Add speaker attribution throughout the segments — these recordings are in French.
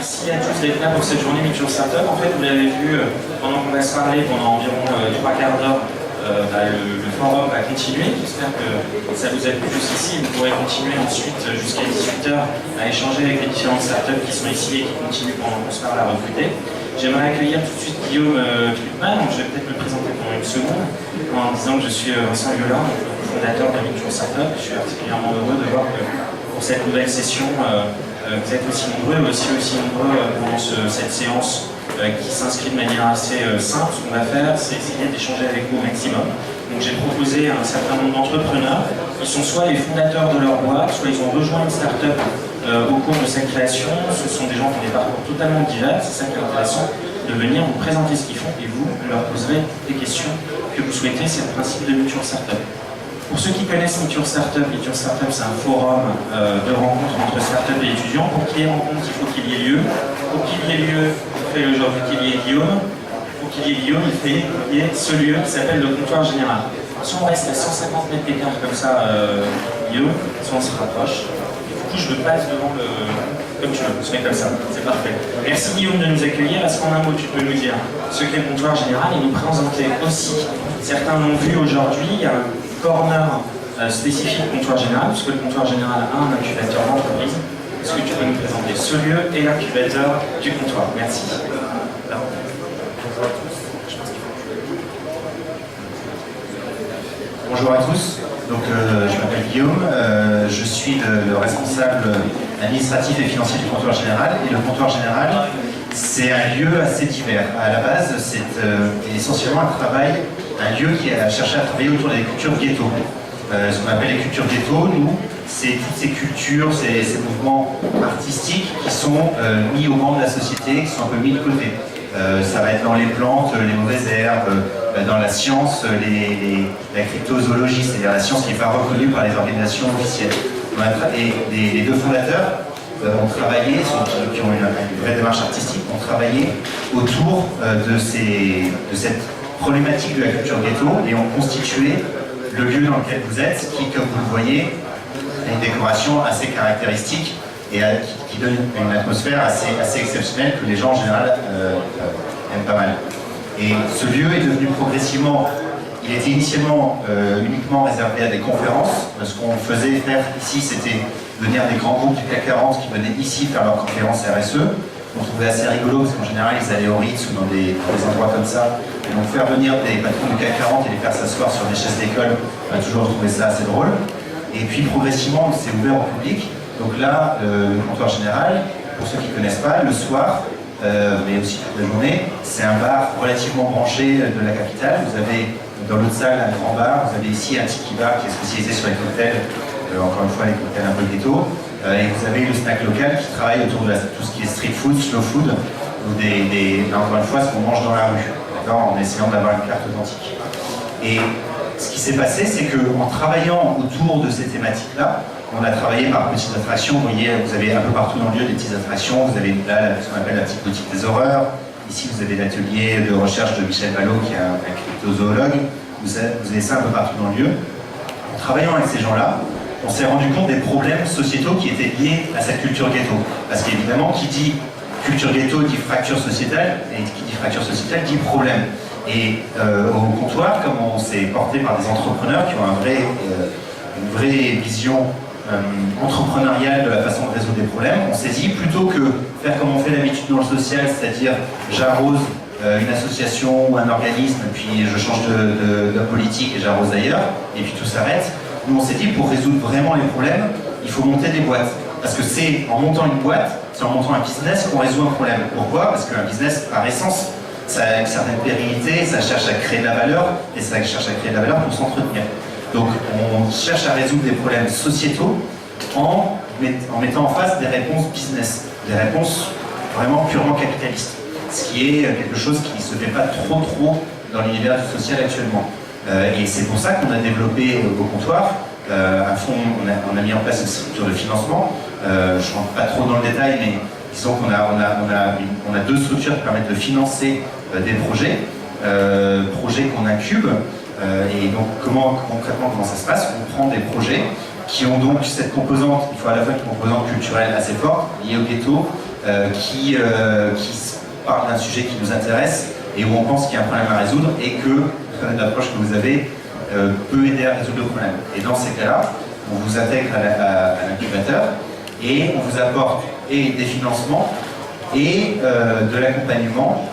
Speaker 1: Merci à tous d'être là pour cette journée Culture Startup. En fait, vous l'avez vu, pendant qu'on va se parler pendant environ 3 quarts d'heure, le forum va continuer. J'espère que ça vous a plu jusqu'ici. Vous pourrez continuer ensuite jusqu'à 18h à échanger avec les différentes startups qui sont ici et qui continuent pendant qu'on se parle à recruter. J'aimerais accueillir tout de suite Guillaume Klutman. Je vais peut-être me présenter pendant une seconde en disant que je suis Vincent Violin, fondateur de Culture Startup. Je suis particulièrement heureux de voir que pour cette nouvelle session, vous êtes aussi nombreux, aussi nombreux pendant cette séance qui s'inscrit de manière assez simple. Ce qu'on va faire, c'est essayer d'échanger avec vous au maximum. Donc j'ai proposé à un certain nombre d'entrepreneurs qui sont soit les fondateurs de leur boîte, soit ils ont rejoint une start-up au cours de sa création. Ce sont des gens qui ont des parcours totalement divers, c'est ça qui est intéressant, de venir vous présenter ce qu'ils font et vous leur poserez des questions que vous souhaitez. C'est le principe de Culture Startup. Pour ceux qui connaissent Culture Startup, Culture Startup c'est un forum de rencontres entre startups et étudiants. Pour qu'il y ait rencontre, il faut qu'il y ait lieu. Pour qu'il y ait lieu, il fait aujourd'hui qu'il y ait Guillaume. Pour qu'il y ait Guillaume, il fait qu'il y ait ce lieu qui s'appelle le comptoir général. Si on reste à 150 mètres d'écart comme ça, Guillaume, soit on se rapproche. Du coup, je me passe devant le... Comme tu veux, on se met comme ça, c'est parfait. Merci Guillaume de nous accueillir. Est-ce qu'en un mot, tu peux nous dire ce qu'est le comptoir général et nous présenter aussi, certains l'ont vu aujourd'hui, il y a un corner spécifique comptoir général, puisque le comptoir général a un incubateur d'entreprise. Est-ce que tu peux nous présenter ce lieu et l'incubateur du comptoir? Merci.
Speaker 2: Bonjour à tous, donc, je m'appelle Guillaume, je suis le responsable administratif et financier du comptoir général. Et le comptoir général, c'est un lieu assez divers. À la base, c'est essentiellement un lieu qui a cherché à travailler autour des cultures ghetto. Ce qu'on appelle les cultures ghetto, nous, c'est toutes ces cultures, ces mouvements artistiques qui sont mis au banc de la société, qui sont un peu mis de côté. Ça va être dans les plantes, les mauvaises herbes, dans la science, la cryptozoologie, c'est-à-dire la science qui n'est pas reconnue par les organisations officielles. Et les deux fondateurs ont travaillé, qui ont une vraie démarche artistique, ont travaillé autour de cette problématique de la culture ghetto et ont constitué le lieu dans lequel vous êtes, qui, comme vous le voyez, a une décoration assez caractéristique et qui donne une atmosphère assez exceptionnelle que les gens en général aiment pas mal. Et ce lieu est devenu progressivement, il était initialement uniquement réservé à des conférences. Ce qu'on faisait faire ici, c'était venir des grands groupes du CAC 40 qui venaient ici faire leurs conférences RSE. On trouvait assez rigolo parce qu'en général ils allaient au Ritz ou dans des endroits comme ça. Et donc faire venir des patrons du CAC 40 et les faire s'asseoir sur des chaises d'école, on a toujours trouvé ça assez drôle. Et puis progressivement on s'est ouvert au public. Donc là, le comptoir général, pour ceux qui ne connaissent pas, le soir, mais aussi toute la journée, c'est un bar relativement branché de la capitale. Vous avez dans l'autre salle un grand bar, vous avez ici un tiki bar qui est spécialisé sur les cocktails, encore une fois les cocktails un peu ghetto. Et vous avez le snack local qui travaille autour de tout ce qui est street food, slow food, ou encore une fois ce qu'on mange dans la rue, en essayant d'avoir une carte authentique. Et ce qui s'est passé, c'est qu'en travaillant autour de ces thématiques-là, on a travaillé par petites attractions. Vous voyez, vous avez un peu partout dans le lieu des petites attractions. Vous avez là ce qu'on appelle la petite boutique des horreurs. Ici, vous avez l'atelier de recherche de Michel Ballot, qui est un cryptozoologue. Vous avez ça un peu partout dans le lieu. En travaillant avec ces gens-là, on s'est rendu compte des problèmes sociétaux qui étaient liés à cette culture ghetto. Parce qu'évidemment, qui dit culture ghetto dit fracture sociétale, et qui dit fracture sociétale dit problème. Et au comptoir, comme on s'est porté par des entrepreneurs qui ont une vraie vision entrepreneuriale de la façon de résoudre des problèmes, on s'est dit, plutôt que faire comme on fait d'habitude dans le social, c'est-à-dire j'arrose une association ou un organisme, puis je change de politique et j'arrose ailleurs, et puis tout s'arrête. Nous on s'est dit, pour résoudre vraiment les problèmes, il faut monter des boîtes. Parce que c'est en montant une boîte, c'est en montant un business qu'on résout un problème. Pourquoi? Parce qu'un business, par essence, ça a une certaine pérennité, ça cherche à créer de la valeur, et ça cherche à créer de la valeur pour s'entretenir. Donc on cherche à résoudre des problèmes sociétaux en mettant en face des réponses business, des réponses vraiment purement capitalistes. Ce qui est quelque chose qui ne se fait pas trop dans l'univers du social actuellement. Et c'est pour ça qu'on a développé au comptoir un fonds, on a mis en place une structure de financement. Je ne rentre pas trop dans le détail, mais disons qu'on a deux structures qui permettent de financer des projets qu'on incube. Et donc concrètement comment ça se passe? On prend des projets qui ont donc cette composante, il faut à la fois une composante culturelle assez forte, liée au ghetto, qui parle d'un sujet qui nous intéresse et où on pense qu'il y a un problème à résoudre et que l'approche que vous avez peut aider à résoudre le problème. Et dans ces cas-là, on vous intègre à l'incubateur et on vous apporte et des financements et de l'accompagnement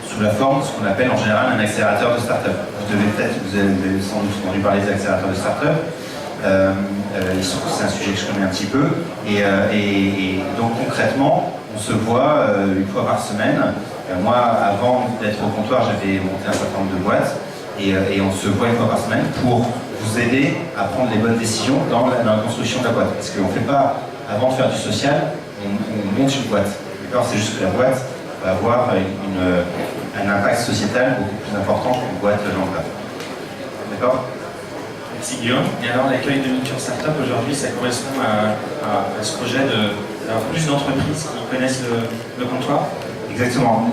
Speaker 2: sous la forme de ce qu'on appelle en général un accélérateur de start-up. Vous avez sans doute entendu parler des accélérateurs de start-up. C'est un sujet que je connais un petit peu. Et donc concrètement, on se voit une fois par semaine. Moi, avant d'être au comptoir, j'avais monté un certain nombre de boîtes. Et on se voit une fois par semaine pour vous aider à prendre les bonnes décisions dans la construction de la boîte. Parce qu'on ne fait pas, avant de faire du social, on monte une boîte. C'est juste que la boîte va avoir un impact sociétal beaucoup plus important qu'une boîte lambda. D'accord ?
Speaker 1: Merci Guillaume. Et alors l'accueil de Nature Startup aujourd'hui, ça correspond à ce projet d'avoir plus d'entreprises qui connaissent le comptoir ?
Speaker 2: Exactement.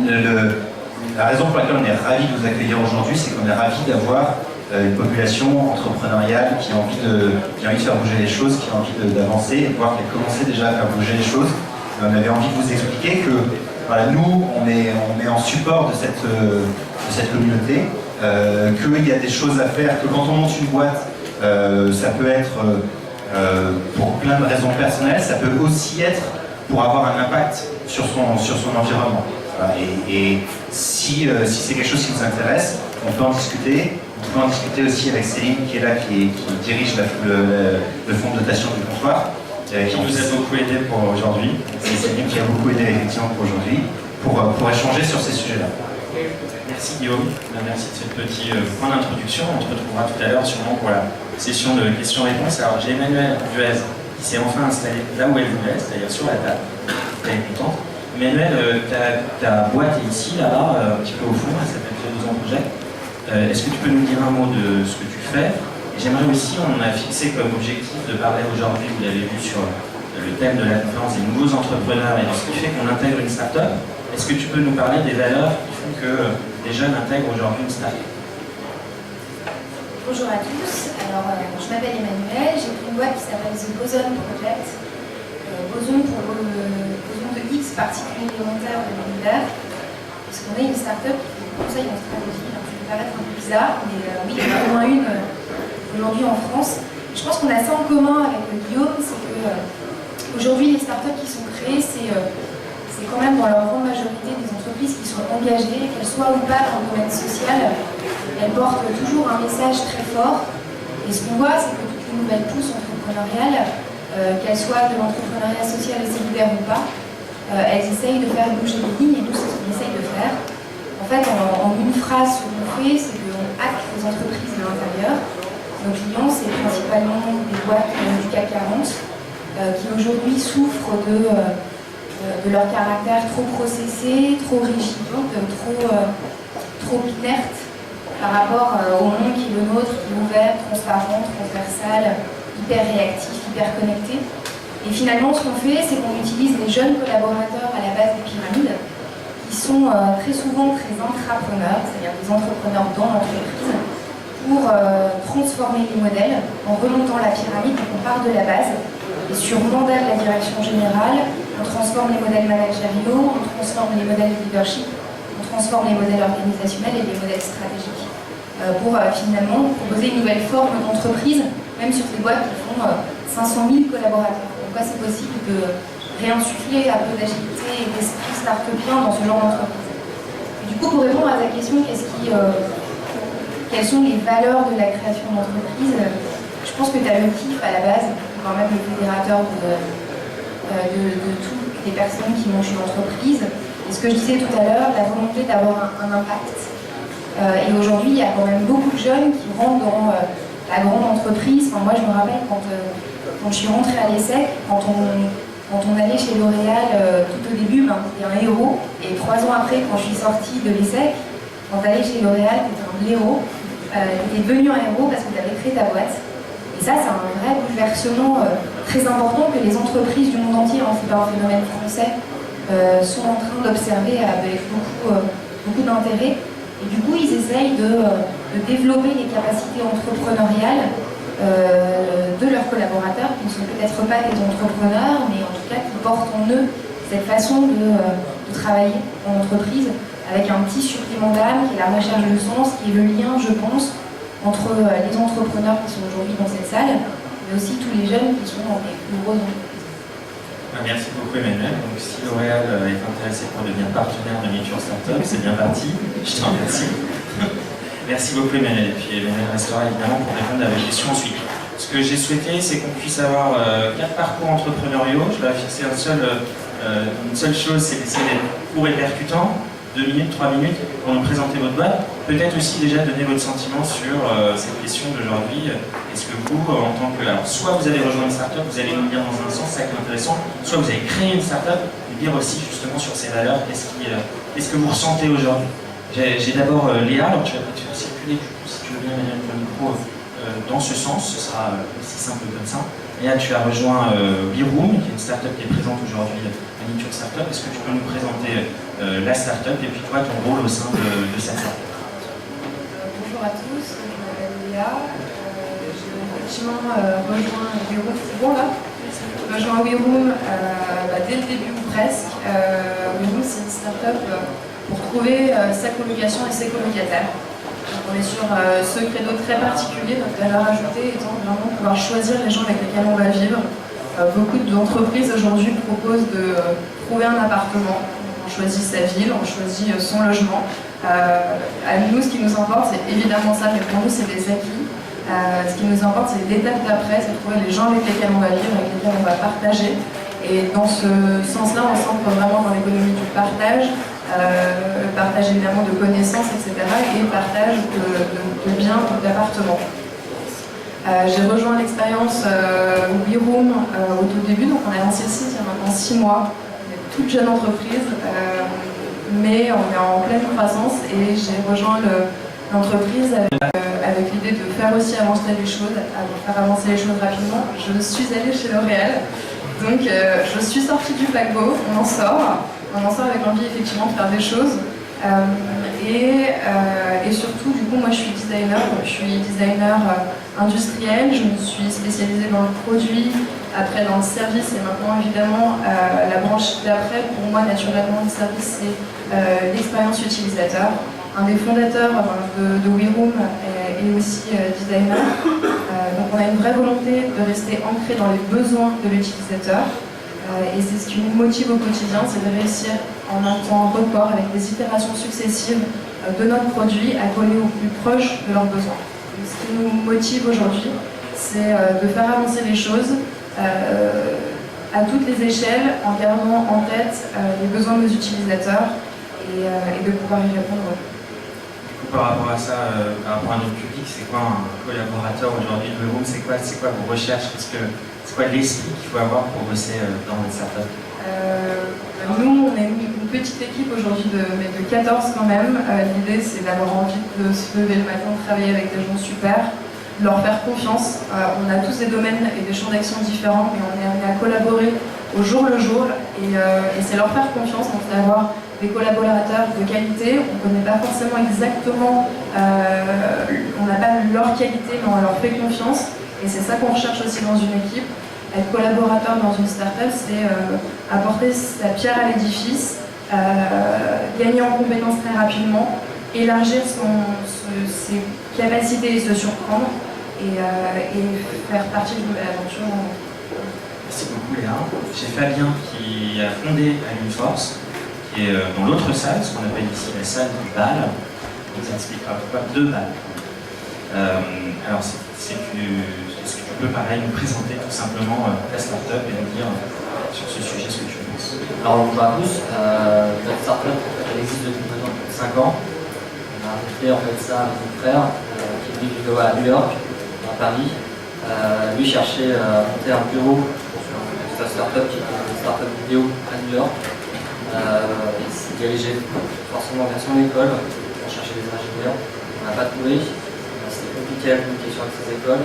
Speaker 2: La raison pour laquelle on est ravis de vous accueillir aujourd'hui, c'est qu'on est ravis d'avoir une population entrepreneuriale qui a envie de faire bouger les choses, qui a envie d'avancer, voire qui a commencé déjà à faire bouger les choses. Et on avait envie de vous expliquer que voilà, nous, on est en support de cette communauté, qu'il y a des choses à faire, que quand on monte une boîte, ça peut être pour plein de raisons personnelles, ça peut aussi être pour avoir un impact sur son environnement. Voilà, et si c'est quelque chose qui vous intéresse, on peut en discuter. On peut en discuter aussi avec Céline qui est là, qui dirige le fonds de dotation du comptoir.
Speaker 1: Qui nous a beaucoup aidé pour aujourd'hui.
Speaker 2: C'est Céline qui a beaucoup aidé effectivement pour aujourd'hui, pour échanger sur ces sujets-là.
Speaker 1: Merci Guillaume, merci de ce petit point d'introduction. On se retrouvera tout à l'heure sûrement pour la session de questions-réponses. Alors j'ai Emmanuel Duez qui s'est enfin installé là où elle voulait, c'est-à-dire sur la table. Elle est contente. Emmanuel, ta boîte est ici, là-bas, un petit peu au fond, elle s'appelle Deux Project. Est-ce que tu peux nous dire un mot de ce que tu fais? Et j'aimerais aussi, on a fixé comme objectif de parler aujourd'hui, vous l'avez vu sur le thème de la conférence des nouveaux entrepreneurs et de ce qui fait qu'on intègre une start-up. Est-ce que tu peux nous parler des valeurs qui font que les jeunes intègrent aujourd'hui une start-up?
Speaker 3: Bonjour à tous, alors je m'appelle Emmanuel, j'ai une boîte qui s'appelle The Boson Project. Boson pour boson de X particulier élémentaire de l'univers, puisqu'on est une start-up qui fait du conseil en stratégie. Alors, ça peut paraître un peu bizarre, mais oui, il y en a au moins une aujourd'hui en France. Je pense qu'on a ça en commun avec Guillaume, c'est que aujourd'hui les start-up qui sont créées, c'est quand même dans leur grande majorité des entreprises qui sont engagées, qu'elles soient ou pas dans le domaine social. Elles portent toujours un message très fort. Et ce qu'on voit, c'est que toutes les nouvelles pousses entrepreneuriales, qu'elles soient de l'entrepreneuriat social et solidaire ou pas, elles essayent de faire bouger les lignes et nous, c'est ce qu'on essaye de faire. En fait, en une phrase, ce qu'on fait, c'est qu'on hack les entreprises de l'intérieur. Nos clients, c'est principalement des boîtes du CAC 40 qui aujourd'hui souffrent de leur caractère trop processé, trop rigide, trop inerte par rapport au monde qui est le nôtre, qui est ouvert, transparent, transversal, hyper réactif, hyper connecté. Et finalement, ce qu'on fait, c'est qu'on utilise les jeunes collaborateurs à la base des pyramides, qui sont très souvent très intrapreneurs, c'est-à-dire des entrepreneurs dans l'entreprise, pour transformer les modèles en remontant la pyramide. Donc on part de la base, et sur mandat de la direction générale, on transforme les modèles managériaux, on transforme les modèles de leadership, on transforme les modèles organisationnels et les modèles stratégiques pour finalement proposer une nouvelle forme d'entreprise, même sur des boîtes qui font 500 000 collaborateurs. Pourquoi c'est possible de réinsuffler un peu d'agilité et d'esprit start-upien dans ce genre d'entreprise? Du coup, pour répondre à ta question, quelles sont les valeurs de la création d'entreprise? Je pense que tu as le kiff à la base, quand même le fédérateur de toutes les personnes qui montent une entreprise. Et ce que je disais tout à l'heure, la volonté d'avoir un impact. Et aujourd'hui, il y a quand même beaucoup de jeunes qui rentrent dans la grande entreprise. Enfin, moi, je me rappelle quand je suis rentrée à l'ESSEC, quand on allait chez L'Oréal tout au début, c'était un héros. Et 3 ans après, quand je suis sortie de l'ESSEC, quand tu allais chez L'Oréal, tu étais un blaireau. Tu es devenu un héros parce que tu avais créé ta boîte. Et ça, c'est un vrai bouleversement très important que les entreprises du monde entier, c'est pas un phénomène français, sont en train d'observer avec beaucoup d'intérêt. Et du coup, ils essayent de développer les capacités entrepreneuriales de leurs collaborateurs, qui ne sont peut-être pas des entrepreneurs, mais en tout cas qui portent en eux cette façon de travailler en entreprise avec un petit supplément d'âme qui est la recherche de sens, qui est le lien, je pense, entre les entrepreneurs qui sont aujourd'hui dans cette salle, mais aussi tous les jeunes qui sont dans les plus grosses entreprises.
Speaker 1: Merci beaucoup Emmanuel. Donc si L'Oréal est intéressé pour devenir partenaire de Nature Startup, c'est bien parti. Je te remercie. Merci beaucoup Emmanuel. Et puis Emmanuel restera évidemment pour répondre à vos questions ensuite. Ce que j'ai souhaité, c'est qu'on puisse avoir 4 parcours entrepreneuriaux. Je leur ai fixé une seule chose, c'est d'essayer d'être court et percutant. 2 minutes, 3 minutes pour nous présenter votre boîte. Peut-être aussi déjà donner votre sentiment sur cette question d'aujourd'hui. Est-ce que vous, en tant que... Alors, soit vous avez rejoint une startup, vous allez nous dire dans un sens, c'est ça qui est intéressant, soit vous avez créé une startup, et dire aussi justement sur ces valeurs, qu'est-ce que vous ressentez aujourd'hui. J'ai d'abord Léa, alors tu vas peut-être circuler du coup, si tu veux bien mettre le micro dans ce sens, ce sera aussi simple comme ça. Léa, tu as rejoint Biroom, qui est une startup qui est présente aujourd'hui à Nature Startup. Est-ce que tu peux nous présenter la startup et puis toi, ton rôle au sein de cette startup?
Speaker 3: Bonjour à tous, je m'appelle Léa. J'ai effectivement rejoint Biroom. C'est bon là? J'ai rejoint Biroom dès le début ou presque. Biroom, c'est une startup pour trouver sa colocation et ses colocataires. Donc on est sur ce credo très particulier, notre valeur ajoutée étant vraiment pouvoir choisir les gens avec lesquels on va vivre. Beaucoup d'entreprises aujourd'hui proposent de trouver un appartement. On choisit sa ville, on choisit son logement. À nous, ce qui nous importe, c'est évidemment ça, mais pour nous, c'est des acquis. Ce qui nous importe, c'est l'étape d'après, c'est de trouver les gens avec lesquels on va vivre, avec lesquels on va partager. Et dans ce sens-là, on s'ancre vraiment dans l'économie du partage. Partage évidemment de connaissances, etc. et partage de biens, d'appartements. J'ai rejoint l'expérience Biroom au tout début, donc on a lancé le site il y a maintenant 6 mois. On est une toute jeune entreprise, mais on est en pleine croissance et j'ai rejoint l'entreprise avec l'idée de faire aussi avancer les choses, rapidement. Je suis allée chez L'Oréal, donc je suis sortie du paquebot, on en sort avec l'envie effectivement de faire des choses. Et surtout, du coup, moi je suis designer industriel, je me suis spécialisée dans le produit, après dans le service et maintenant évidemment la branche d'après, pour moi naturellement le service c'est l'expérience utilisateur. Un des fondateurs de Biroom est aussi designer, donc on a une vraie volonté de rester ancré dans les besoins de l'utilisateur. Et c'est ce qui nous motive au quotidien, c'est de réussir en un temps record avec des itérations successives de notre produit à coller au plus proche de leurs besoins. Donc, ce qui nous motive aujourd'hui, c'est de faire avancer les choses à toutes les échelles en gardant en tête les besoins de nos utilisateurs et de pouvoir y répondre.
Speaker 1: Par rapport à ça, par rapport à notre public, c'est quoi un collaborateur aujourd'hui de Biroom? C'est quoi vos recherches? C'est quoi l'esprit qu'il faut avoir pour bosser dans votre startup?
Speaker 3: Nous, on est une petite équipe aujourd'hui de 14 quand même. L'idée, c'est d'avoir envie de se lever le matin, de travailler avec des gens super, de leur faire confiance. On a tous des domaines et des champs d'action différents, mais on est amené à collaborer au jour le jour. Et c'est leur faire confiance, donc c'est avoir des collaborateurs de qualité. On ne connaît pas forcément exactement, on n'a pas leur qualité, mais on leur fait confiance. Et c'est ça qu'on recherche aussi dans une équipe. Être collaborateur dans une start-up, c'est apporter sa pierre à l'édifice, gagner en compétences très rapidement, élargir ses capacités et se surprendre, et faire partie d'une nouvelle aventure.
Speaker 1: Merci beaucoup Léa. J'ai Fabien qui a fondé Alineforce, qui est dans l'autre salle, ce qu'on appelle ici la salle du bal. On vous expliquera pourquoi 2 balles. Alors, est-ce que tu peux pareil nous présenter tout simplement ta startup et nous dire sur ce sujet ce que tu penses?
Speaker 4: Alors bonjour à tous, notre startup elle existe depuis maintenant 5 ans. On a fait en fait ça avec mon frère qui vit à New York, à Paris. Lui cherchait à monter un bureau pour sa startup qui est une startup vidéo à New York. Il s'est dirigé forcément vers son école pour chercher des ingénieurs. On n'a pas trouvé. C'était compliqué à communiquer sur ces écoles.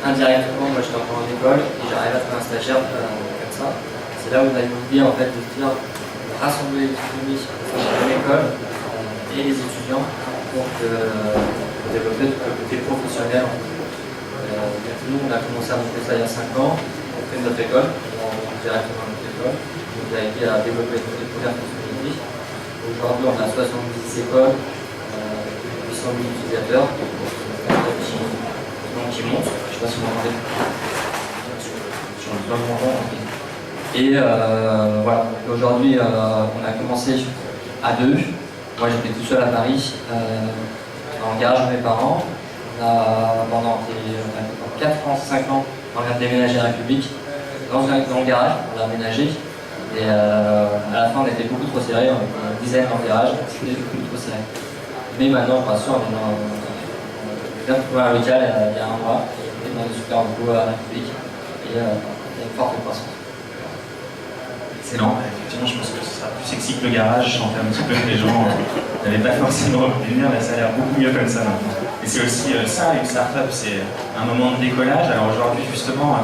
Speaker 4: Indirectement, moi j'étais encore en école et j'arrive à trouver un stagiaire comme ça. C'est là où on a eu l'idée en fait de dire de rassembler l'économie de l'école et les étudiants pour développer tout le côté professionnel. Nous on a commencé à monter ça il y a 5 ans. fait notre école, directement notre école. Donc, on a été à développer toutes les premières fonctionnalités. Aujourd'hui, on a 70 écoles, 800 000 utilisateurs, donc qui montent. Je ne sais pas si vous m'entendez. Sur le plan de mon nom. Et voilà, aujourd'hui, on a commencé à 2. Moi, j'étais tout seul à Paris, dans le garage de mes parents. Pendant 4 ans, 5 ans, on vient de déménager à la République. Dans le garage, on l'a aménagé. Et à la fin, on était beaucoup trop serrés, on était une dizaine dans le garage, c'était beaucoup trop serré. Mais maintenant, bien sûr, on vient de trouver un local il y a un mois, on est dans le super beau à la République, et il y a une forte croissance.
Speaker 1: Excellent. Effectivement, je pense que ce sera plus sexy que le garage. Je sentais un petit peu que les gens n'avaient pas forcément envie de venir. Là, ça a l'air beaucoup mieux comme ça maintenant. Et c'est aussi ça, une start-up, c'est un moment de décollage. Alors aujourd'hui, justement,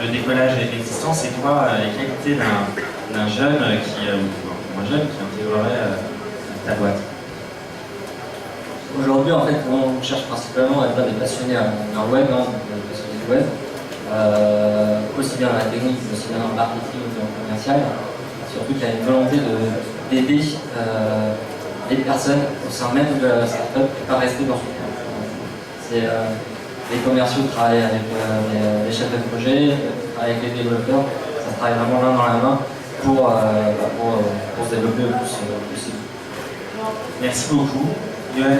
Speaker 1: le décollage existant, c'est quoi les qualités d'un jeune ou un jeune qui intégrerait ta boîte?
Speaker 4: Aujourd'hui, en fait, on cherche principalement à être des passionnés en web, des passionnés de web. Aussi bien dans la technique, mais aussi bien dans le marketing ou dans le commercial. Surtout qu'il y a une volonté d'aider les personnes au sein même de la startup et pas rester dans son coin. Les commerciaux travaillent avec les chefs de projet, travaillent avec les développeurs, ça travaille vraiment main dans la main pour se développer le plus possible.
Speaker 1: Merci beaucoup. Johannes,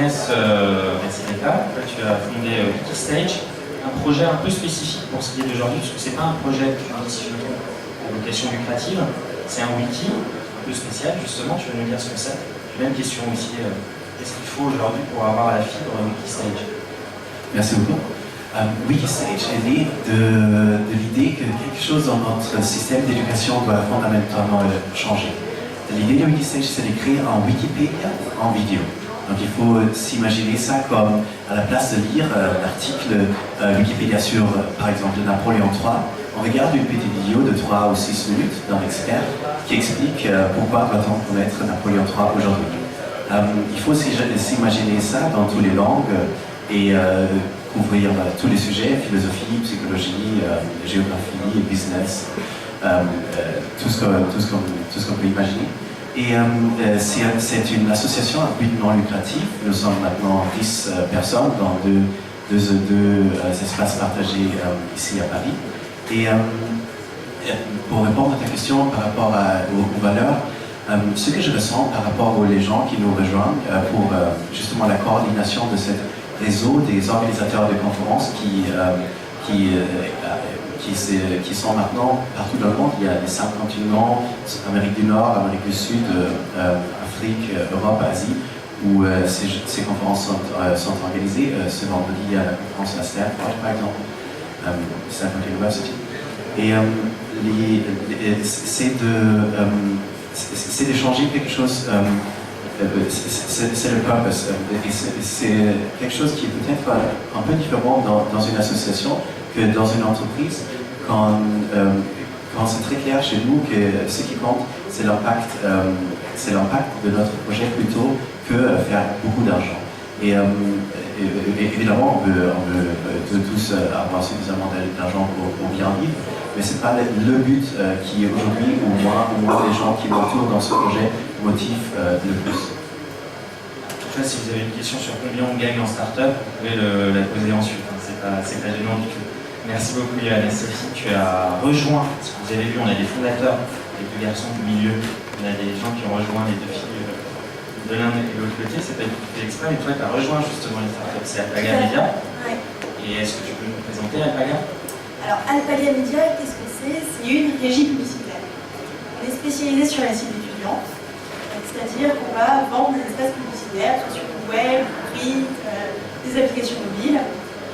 Speaker 1: merci d'être là. Tu as fondé Wikistage. Un projet un peu spécifique pour ce qui est d'aujourd'hui, parce que ce n'est pas un projet à vocation lucrative, c'est un wiki un peu spécial, justement, tu vas nous dire ce que c'est. Même question aussi, qu'est-ce qu'il faut aujourd'hui pour avoir la fibre Wikistage?
Speaker 5: Merci beaucoup. Wikistage est né de l'idée que quelque chose dans notre système d'éducation doit fondamentalement changer. L'idée de Wikistage, c'est de créer un Wikipédia en vidéo. Donc il faut s'imaginer ça comme, à la place de lire l'article Wikipédia sur, par exemple, Napoléon III, on regarde une petite vidéo de 3 ou 6 minutes d'un expert qui explique pourquoi doit-on connaître Napoléon III aujourd'hui. Il faut s'imaginer ça dans toutes les langues et couvrir tous les sujets, philosophie, psychologie, géographie, business, tout ce qu'on peut imaginer. Et c'est une association à but non lucratif. Nous sommes maintenant 10 personnes dans deux espaces partagés ici à Paris. Et pour répondre à ta question par rapport aux valeurs, ce que je ressens par rapport aux gens qui nous rejoignent pour justement la coordination de ce réseau des organisateurs de conférences qui sont maintenant partout dans le monde. Il y a les 5 continents, Amérique du Nord, Amérique du Sud, Afrique, Europe, Asie, où ces conférences sont organisées. Ce vendredi, il y a la conférence à Stanford, par exemple, Stanford University. Et c'est d'échanger quelque chose, c'est le purpose. C'est quelque chose qui est peut-être un peu différent dans une association que dans une entreprise, quand c'est très clair chez nous que ce qui compte, c'est l'impact de notre projet plutôt que faire beaucoup d'argent. Et évidemment, on veut tous avoir suffisamment d'argent pour bien vivre, mais ce n'est pas le but qui aujourd'hui, ou moi, les gens qui m'entourent dans ce projet, motive le plus.
Speaker 1: Si vous avez une question sur combien on gagne en start-up, vous pouvez la poser ensuite, c'est pas gênant du tout. Merci beaucoup Johannes. Sophie, tu as rejoint, parce que vous avez vu, on a des fondateurs, les 2 garçons du milieu, on a des gens qui ont rejoint les 2 filles de l'un et de l'autre côté, c'est pas du tout fait exprès, mais toi tu as rejoint justement les startups, c'est Alpaga Media.
Speaker 3: Ouais.
Speaker 1: Et est-ce que tu peux nous présenter Alpaga?
Speaker 3: Alors Alpaga Media, qu'est-ce que c'est? C'est une régie publicitaire. On est spécialisé sur la cible étudiante, c'est-à-dire qu'on va vendre des espaces publicitaires, soit sur le web, le print, des applications mobiles.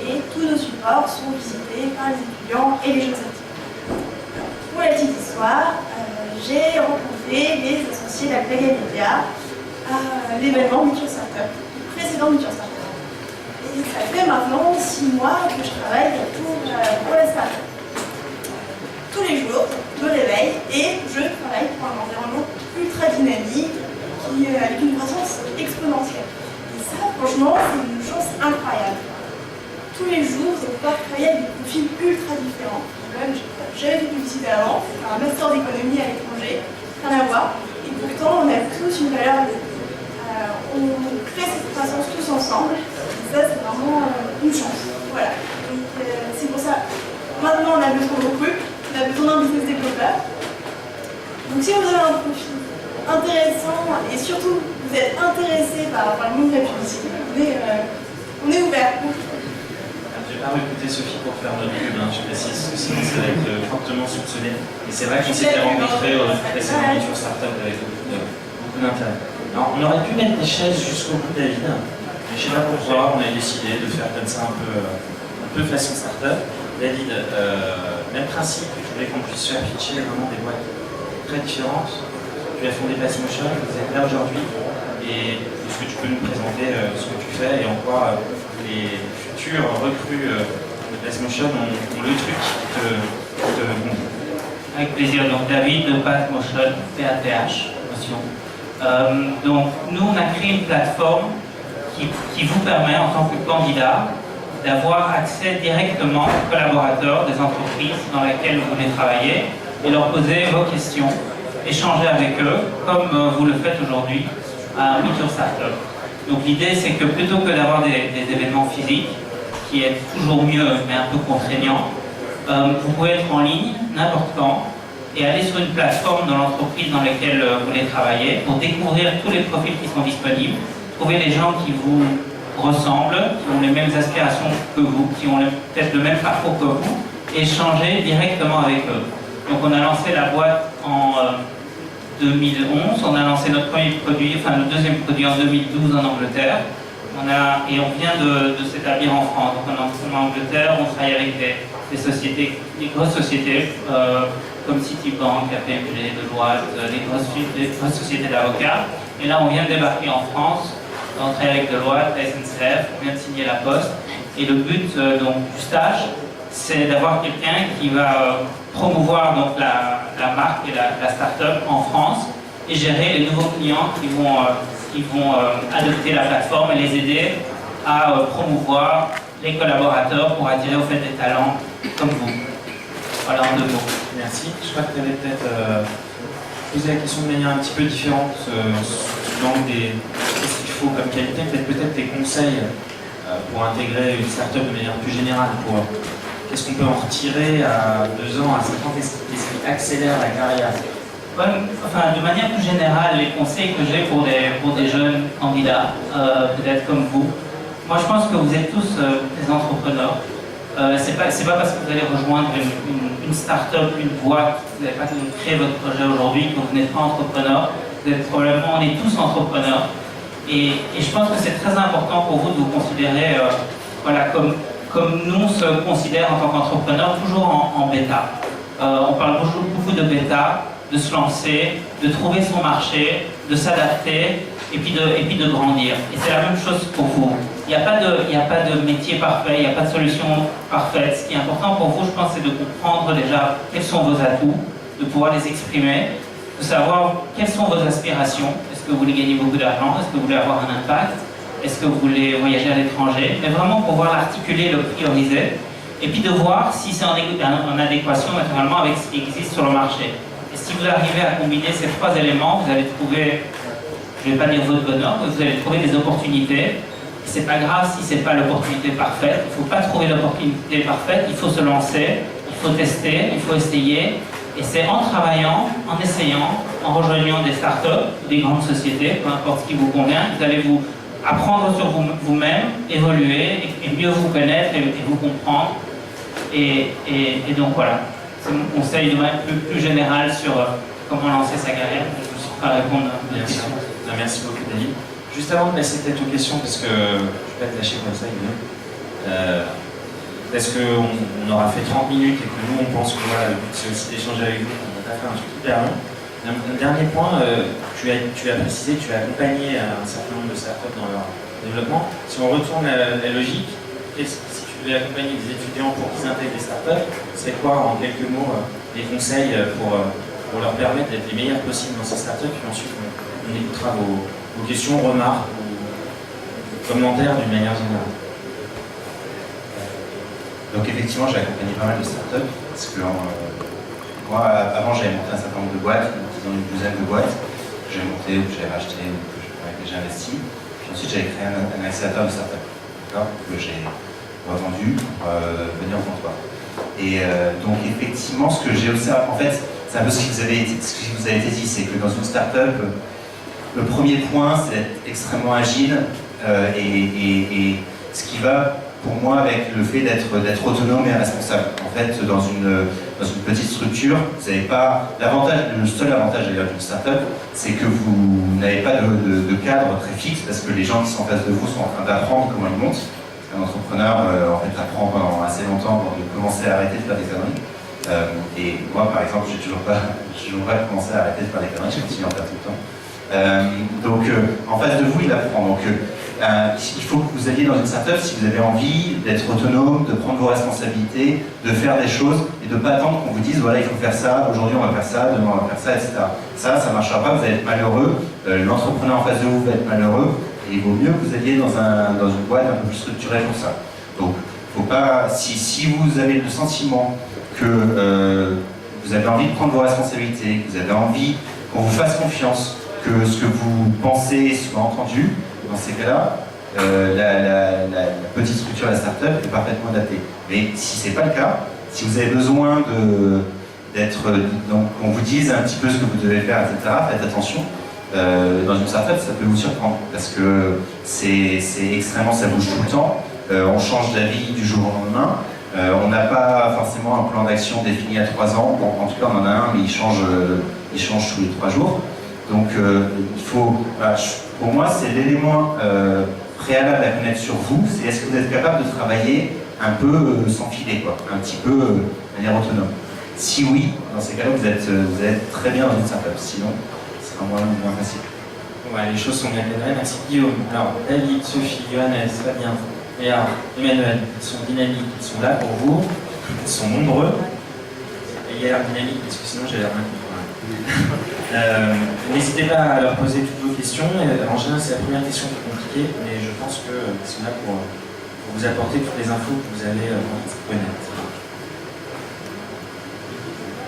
Speaker 3: Et tous nos supports sont visités par les étudiants et les jeunes actifs. Pour la petite histoire, j'ai rencontré les associés d'Alpaga Media à l'événement Meet Your Startup, le précédent Meet Your Startup. Et ça fait maintenant 6 mois que je travaille pour la startup. Tous les jours, je me réveille et je travaille pour un environnement ultra dynamique avec une croissance exponentielle. Et ça, franchement, c'est une chance incroyable. Tous les jours, vous allez pouvoir travailler avec des profils ultra différents. Même, j'ai
Speaker 6: jamais fait de publicité avant, un master d'économie à l'étranger, rien à voir. Et pourtant, on a tous une valeur ajoutée. On crée cette croissance tous ensemble. Et ça, c'est vraiment une chance. Voilà. Donc, c'est pour ça, maintenant, on a besoin de recrues, on a besoin d'un business développeur. Donc, si vous avez un profil intéressant et surtout vous êtes intéressé par le monde de la publicité, on est ouvert.
Speaker 1: Je n'ai pas recruté Sophie pour faire notre pub, je précise, parce que sinon ça va être fortement soupçonné. Et c'est vrai qu'on s'était rencontrés précédemment sur Startup avec beaucoup d'intérêt. Alors, on aurait pu mettre des chaises jusqu'au bout, David, mais je ne sais pas pourquoi, on a décidé de faire comme ça un peu façon Startup. David, même principe, je voulais qu'on puisse faire pitcher vraiment des boîtes très différentes. Tu as fondé Passmotion, vous êtes là aujourd'hui, et est-ce que tu peux nous présenter ce que tu fais et en quoi les futurs recrues de Passmotion ont le truc qui te
Speaker 7: Avec plaisir. Donc David de Passmotion, PATH, motion. Donc nous on a créé une plateforme qui vous permet en tant que candidat d'avoir accès directement aux collaborateurs des entreprises dans lesquelles vous voulez travailler et leur poser vos questions, échanger avec eux comme vous le faites aujourd'hui à Meet Your Startup. Donc l'idée c'est que plutôt que d'avoir des événements physiques, qui est toujours mieux mais un peu contraignant, vous pouvez être en ligne n'importe quand et aller sur une plateforme dans l'entreprise dans laquelle vous voulez travailler pour découvrir tous les profils qui sont disponibles, trouver les gens qui vous ressemblent, qui ont les mêmes aspirations que vous, qui ont peut-être le même parcours que vous, et échanger directement avec eux. Donc on a lancé la boîte en 2011, on a lancé notre premier produit, enfin le deuxième produit en 2012 en Angleterre, et on vient de s'établir en France. Donc on est en Angleterre, on travaille avec des sociétés, des grosses sociétés comme Citibank, KPMG, Deloitte, des grosses sociétés d'avocats. Et là on vient de débarquer en France, on travaille avec Deloitte, la SNCF, on vient de signer la Poste. Et le but donc, du stage, c'est d'avoir quelqu'un qui va promouvoir donc, la marque et la start-up en France et gérer les nouveaux clients qui vont adopter la plateforme et les aider à promouvoir les collaborateurs pour attirer au fait des talents comme vous. Voilà en 2 mots.
Speaker 1: Merci. Je crois que tu avais peut-être posé la question de manière un petit peu différente sous l'angle des qu'est-ce qu'il faut comme qualité, peut-être des conseils pour intégrer une start-up de manière plus générale. Qu'est-ce qu'on peut en retirer à 2 ans, à 5 ans, qu'est-ce qui accélère la carrière?
Speaker 7: Enfin, de manière plus générale, les conseils que j'ai pour des jeunes candidats, peut-être comme vous, moi je pense que vous êtes tous des entrepreneurs. C'est pas parce que vous allez rejoindre une start-up, une boîte, vous n'allez pas créer votre projet aujourd'hui que vous n'êtes pas entrepreneur. Vous êtes probablement, on est tous entrepreneurs. Et je pense que c'est très important pour vous de vous considérer voilà, comme nous on se considère en tant qu'entrepreneur, toujours en bêta. On parle beaucoup de bêta, de se lancer, de trouver son marché, de s'adapter et puis de grandir. Et c'est la même chose pour vous. Il n'y a pas de métier parfait, il n'y a pas de solution parfaite. Ce qui est important pour vous, je pense, c'est de comprendre déjà quels sont vos atouts, de pouvoir les exprimer, de savoir quelles sont vos aspirations. Est-ce que vous voulez gagner beaucoup d'argent? Est-ce que vous voulez avoir un impact? Est-ce que vous voulez voyager à l'étranger? Mais vraiment pouvoir l'articuler, le prioriser, et puis de voir si c'est en adéquation naturellement avec ce qui existe sur le marché. Et si vous arrivez à combiner ces 3 éléments, vous allez trouver, je ne vais pas dire votre bonheur, mais vous allez trouver des opportunités. C'est pas grave si c'est pas l'opportunité parfaite. Il ne faut pas trouver l'opportunité parfaite, il faut se lancer, il faut tester, il faut essayer. Et c'est en travaillant, en essayant, en rejoignant des startups, des grandes sociétés, peu importe ce qui vous convient, vous allez vous apprendre sur vous-même, évoluer et mieux vous connaître et vous comprendre. Et donc voilà, c'est mon conseil de manière plus générale sur comment lancer sa carrière. Je ne suis pas à répondre à votre question.
Speaker 1: Merci beaucoup, David. Juste avant de laisser peut-être aux questions, parce que je ne vais pas te lâcher comme ça, parce qu'on aura fait 30 minutes et que nous on pense que voilà, le but c'est aussi d'échanger avec vous, on va pas faire un truc hyper long. Un dernier point, tu as précisé que tu as accompagné un certain nombre de startups dans leur développement. Si on retourne à la logique, si tu devais accompagner des étudiants pour qu'ils intègrent des startups, c'est quoi en quelques mots les conseils pour leur permettre d'être les meilleurs possibles dans ces startups? Puis ensuite on écoutera vos questions, remarques ou commentaires d'une manière générale.
Speaker 2: Donc effectivement, j'ai accompagné pas mal de startups parce que moi, avant, j'avais monté un certain nombre de boîtes, disons une douzaine de boîtes, que j'ai montées ou que j'avais rachetées ou que j'ai investi. Puis ensuite, j'avais créé un accélérateur de start-up, que j'ai revendu pour venir au comptoir. Et donc, effectivement, ce que j'ai observé, en fait, c'est un peu ce qui vous a été dit, c'est que dans une start-up, le premier point, c'est d'être extrêmement agile et ce qui va pour moi avec le fait d'être autonome et responsable. En fait, dans une petite structure, vous n'avez pas le seul avantage d'ailleurs d'une start-up, c'est que vous n'avez pas de cadre très fixe parce que les gens qui sont en face de vous sont en train d'apprendre comment ils montent. Un entrepreneur en fait apprend pendant assez longtemps avant de commencer à arrêter de faire des conneries. Et moi, par exemple, j'ai toujours pas commencé à arrêter de faire des conneries, je continue à en faire tout le temps. Donc, en face de vous, il apprend. Donc, il faut que vous alliez dans une startup si vous avez envie d'être autonome, de prendre vos responsabilités, de faire des choses et de ne pas attendre qu'on vous dise voilà, il faut faire ça, aujourd'hui on va faire ça, demain on va faire ça, etc. Ça ne marchera pas, vous allez être malheureux, l'entrepreneur en face de vous va être malheureux et il vaut mieux que vous alliez dans une boîte un peu plus structurée pour ça. Donc, faut pas, si vous avez le sentiment que vous avez envie de prendre vos responsabilités, que vous avez envie qu'on vous fasse confiance, que ce que vous pensez soit entendu, dans ces cas-là, la petite structure de la start-up est parfaitement adaptée. Mais si ce n'est pas le cas, si vous avez besoin qu'on vous dise un petit peu ce que vous devez faire, etc., faites attention. Dans une start-up, ça peut vous surprendre parce que c'est extrêmement, ça bouge tout le temps. On change d'avis du jour au lendemain. On n'a pas forcément un plan d'action défini à 3 ans. Bon, en tout cas, on en a un, mais il change tous les 3 jours. Donc, il faut. Pour moi, c'est l'élément préalable à connaître sur vous. C'est est-ce que vous êtes capable de travailler un peu sans filet, quoi, un petit peu de manière autonome. Si oui, dans ces cas-là, vous êtes très bien dans une startup. Sinon, ce sera moins facile.
Speaker 1: Ouais, les choses sont bien cadrées. Merci Guillaume. Alors, David, Sophie, Johannes, Fabien, Léa, Emmanuel, ils sont dynamiques, ils sont là pour vous, ils sont nombreux. Et il y a l'air dynamique parce que sinon j'ai l'air rien compris. N'hésitez pas à leur poser toutes vos questions. En général, c'est la première question qui est compliquée, mais je pense qu'ils sont là pour vous apporter toutes les infos que vous allez connaître.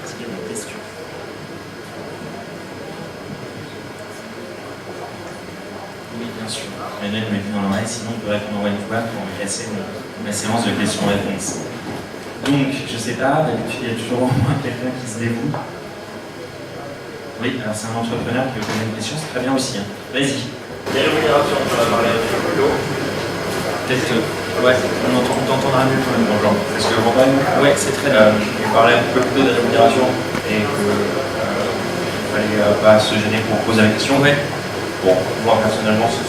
Speaker 1: Est-ce qu'il y a des questions? Oui, bien sûr. Emmanuel me dit dans l'oreille, sinon on peut répondre en une fois pour casser ma séance de questions-réponses. Donc, je sais pas, d'habitude il y a toujours au moins quelqu'un qui se dévoue. Oui, alors c'est un entrepreneur qui veut poser une question, c'est très bien aussi. Hein. Vas-y.
Speaker 8: Les rémunérations, on va parler un petit peu plus haut.
Speaker 1: Peut-être ouais, on entendra mieux quand même.
Speaker 8: Bonjour, est-ce que vous m'entendez?
Speaker 1: Oui, c'est très bien.
Speaker 8: On parlait un petit peu plus tôt des rémunérations et qu'il ne fallait pas se gêner pour poser la question.
Speaker 1: Ouais.
Speaker 8: Bon, moi personnellement, c'est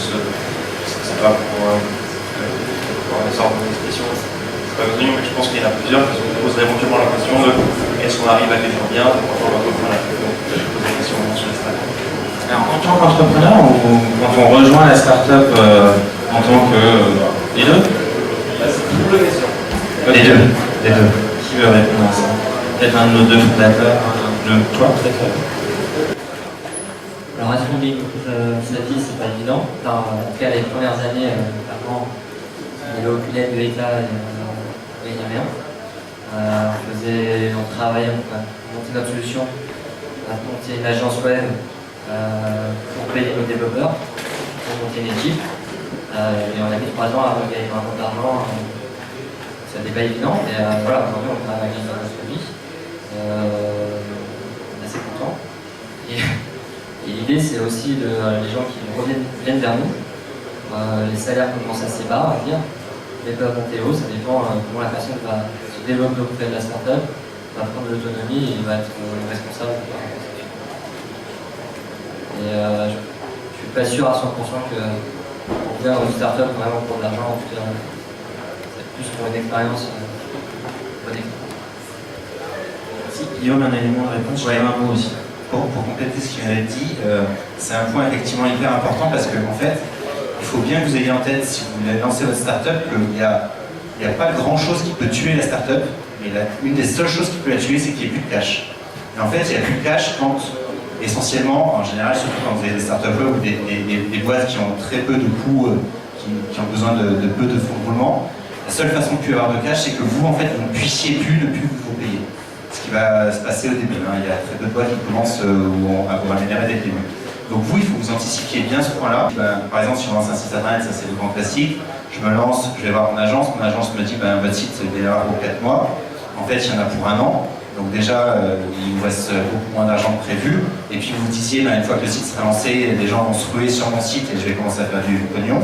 Speaker 8: pas pour une sorte d'expression, c'est pas besoin, mais je pense qu'il y en a plusieurs qui se poseraient éventuellement la question de est-ce qu'on arrive à vivre bien quand on va reprendre la question. Je pose la question sur les startups.
Speaker 1: Alors, en tant qu'entrepreneur ou quand on rejoint la start-up en tant que. Les deux?
Speaker 8: C'est une double question.
Speaker 1: Les deux. Qui veut répondre à ça? Peut-être un de nos deux fondateurs, toi peut-être?
Speaker 4: Alors, répondre ça dit, c'est pas évident. En tout cas, les premières années, clairement, il y avait aucune aide de l'État et il n'y a rien. On travaillait, on montait notre solution, on a monté une agence web pour payer nos développeurs, pour monter une équipe. Et on a mis 3 ans à gagner un peu d'argent. Ça n'était pas évident, mais voilà, aujourd'hui on travaille avec notre vie. On est assez content. Et l'idée, c'est aussi les gens qui viennent vers nous. Les salaires commencent assez bas, on va dire, mais peuvent monter haut. Ça dépend comment la personne va se développer auprès de la startup, va prendre de l'autonomie et va être responsable. Et je ne suis pas sûr à 100% qu'on vient dans une startup vraiment pour de l'argent. En tout cas, c'est plus pour une expérience.
Speaker 1: Si Guillaume a un élément de réponse, je vais un mot aussi.
Speaker 2: Pour compléter ce qu'il avait dit, c'est un point effectivement hyper important parce que en fait, il faut bien que vous ayez en tête, si vous voulez lancer votre startup, qu'il n'y a pas grand chose qui peut tuer la startup, mais une des seules choses qui peut la tuer, c'est qu'il n'y ait plus de cash. Et en fait, il n'y a plus de cash quand, essentiellement, en général, surtout quand vous avez des startups ou des boîtes qui ont très peu de coûts, qui ont besoin de peu de fonds de roulement, la seule façon de plus avoir de cash, c'est que vous, en fait, vous ne puissiez plus ne plus vous payer. ce qui va se passer au début. Hein. Il y a très peu de boîtes qui commencent où on va rémunérer dès le début. Donc vous, il faut que vous anticipiez bien ce point-là. Par exemple, si on lance un site internet, ça c'est le grand classique. Je me lance, je vais voir mon agence me dit votre site il est là pour 4 mois. En fait, il y en a pour 1 an. Donc déjà, il vous reste beaucoup moins d'argent que prévu. Et puis vous vous disiez, une fois que le site sera lancé, les gens vont se ruer sur mon site et je vais commencer à faire du pognon.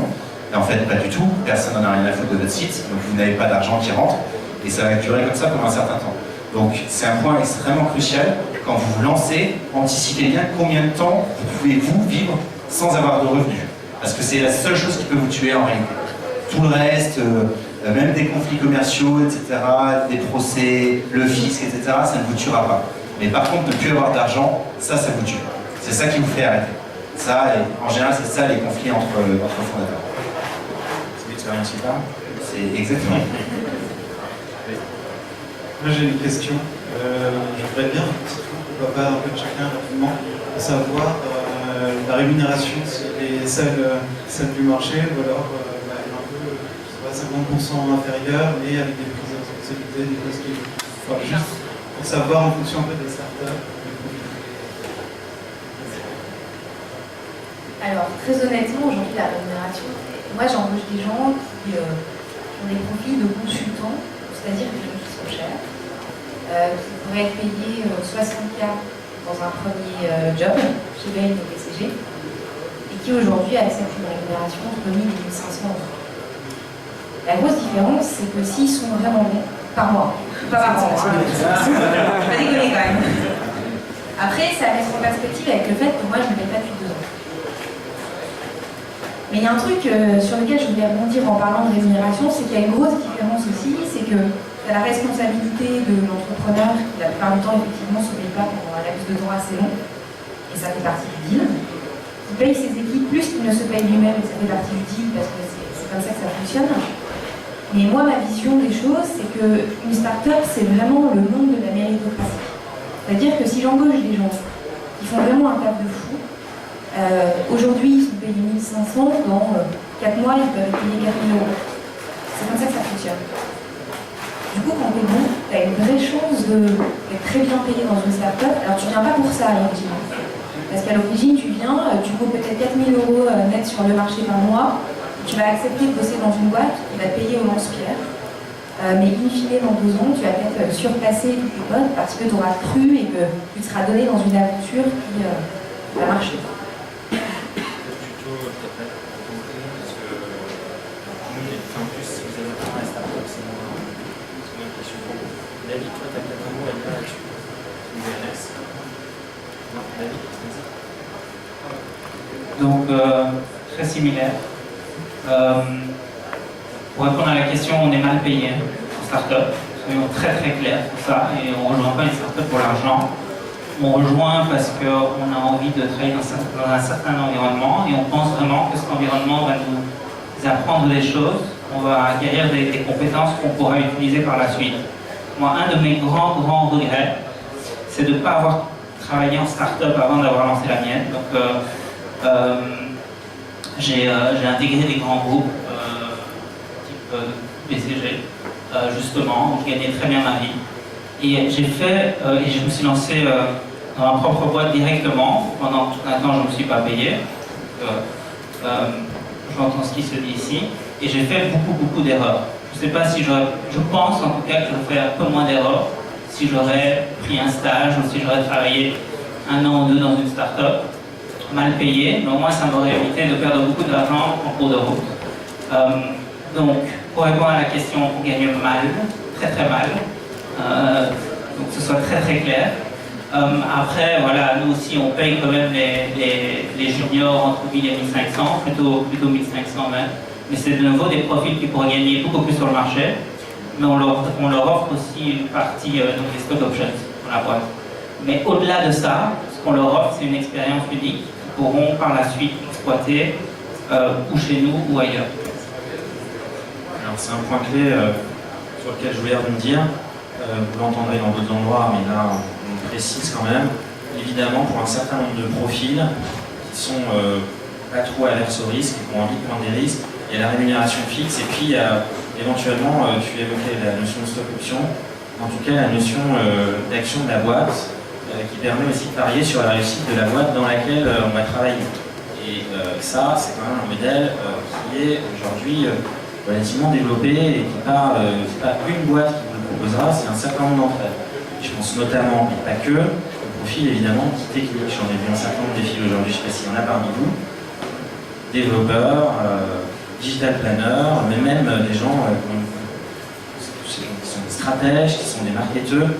Speaker 2: Et en fait, pas du tout. Personne n'en a rien à foutre de votre site. Donc vous n'avez pas d'argent qui rentre. Et ça va durer comme ça pendant un certain temps. Donc c'est un point extrêmement crucial. Quand vous vous lancez, anticipez bien combien de temps vous pouvez vous vivre sans avoir de revenus. Parce que c'est la seule chose qui peut vous tuer en réalité. Tout le reste, même des conflits commerciaux, etc., des procès, le fisc, etc., ça ne vous tuera pas. Mais par contre, ne plus avoir d'argent, ça vous tue. C'est ça qui vous fait arrêter. Ça, et en général, c'est ça les conflits entre fondateurs.
Speaker 1: C'est l'expérience qui parle.
Speaker 2: C'est exactement.
Speaker 9: Moi j'ai une question. Je voudrais bien, pourquoi pas un peu de chacun rapidement, savoir la rémunération, si elle est celle du marché ou alors un peu, je sais pas, 50% inférieure, mais avec des prises de responsabilité, des postes qui. Enfin, juste pour savoir en fonction un peu des startups.
Speaker 3: Alors, très honnêtement, aujourd'hui, la rémunération, moi j'embauche des gens qui ont des profils de consultants, c'est-à-dire des gens qui sont chers, qui pourraient être payés 60K dans un premier job chez Bain ou BCG, et qui aujourd'hui acceptent une rémunération entre 1000 et 1500 euros. La grosse différence, c'est que s'ils sont vraiment bons, par mois, pas par an, pas déconner quand même. Après, ça reste en perspective avec le fait que moi je ne paye pas depuis 2 ans. Mais il y a un truc sur lequel je voulais rebondir en parlant de rémunération, c'est qu'il y a une grosse différence aussi, c'est que la responsabilité de l'entrepreneur, qui la plupart du temps effectivement ne se paye pas pendant un laps de temps assez long, et ça fait partie du deal. Il paye ses équipes plus qu'il ne se paye lui-même, et ça fait partie du deal parce que c'est comme ça que ça fonctionne. Mais moi, ma vision des choses, c'est qu'une start-up, c'est vraiment le monde de la méritocratie. C'est-à-dire que si j'embauche des gens qui font vraiment un taf de fou, aujourd'hui, ils sont payés 1500, dans 4 mois, ils peuvent être payés 4000 euros. C'est comme ça que ça fonctionne. Du coup, quand tu es bon, tu as une vraie chance d'être très bien payé dans une start-up. Alors, tu ne viens pas pour ça à l'origine. Parce qu'à l'origine, tu viens, tu vaux peut-être 4000 euros net sur le marché par mois, tu vas accepter de bosser dans une boîte qui va te payer au lance-pierre. Mais in fine, dans 2 ans, tu vas peut-être surpasser toutes les boîtes parce que tu auras cru et que tu te seras donné dans une aventure qui va marcher.
Speaker 1: David, toi, tu as peut-être un mot à dire là-dessus.
Speaker 7: Donc, très similaire. Pour répondre à la question, on est mal payé en start-up. Soyons très très clairs sur ça. Et on ne rejoint pas une start-up pour l'argent. On rejoint parce qu'on a envie de travailler dans un certain environnement et on pense vraiment que cet environnement va nous apprendre des choses. On va acquérir des compétences qu'on pourra utiliser par la suite. Moi, un de mes grands regrets, c'est de ne pas avoir travaillé en start-up avant d'avoir lancé la mienne. Donc, j'ai intégré des grands groupes type BCG, justement, où je gagnais très bien ma vie. Et j'ai fait, et je me suis lancé dans ma propre boîte directement. Pendant tout un temps, je ne me suis pas payé. J'entends ce qui se dit ici. Et j'ai fait beaucoup d'erreurs. Je ne sais pas si je pense en tout cas que j'aurais fait un peu moins d'erreurs si j'aurais pris un stage ou si j'aurais travaillé 1 an ou 2 dans une start-up, mal payé, mais au moins ça m'aurait évité de perdre beaucoup d'argent en cours de route. Donc, pour répondre à la question, on gagne mal, très mal, donc que ce soit très clair. Après, voilà, nous aussi on paye quand même les juniors entre 1000 et 1500, plutôt 1500 même. Mais c'est de nouveau des profils qui pourraient gagner beaucoup plus sur le marché, mais on leur offre aussi une partie, donc les stock options dans la boîte. Mais au-delà de ça, ce qu'on leur offre, c'est une expérience unique qu'ils pourront par la suite exploiter ou chez nous ou ailleurs.
Speaker 1: Alors c'est un point clé sur lequel je voulais rebondir. Vous l'entendrez dans d'autres endroits, mais là on précise quand même. Évidemment, pour un certain nombre de profils qui sont pas trop averses au risque et qui ont envie de prendre des risques, il y a la rémunération fixe et puis éventuellement, tu évoquais la notion de stock option. en tout cas la notion d'action de la boîte qui permet aussi de parier sur la réussite de la boîte dans laquelle on va travailler. Et ça, c'est quand même un modèle qui est aujourd'hui relativement développé et qui part, c'est pas une boîte qui vous le proposera, c'est un certain nombre d'entre elles. Je pense notamment, mais pas que, au profil évidemment de technique. J'en ai vu un certain nombre de défis aujourd'hui, je ne sais pas s'il y en a parmi vous. Développeurs, digital planners, mais même des gens qui sont des stratèges, qui sont des marketeurs,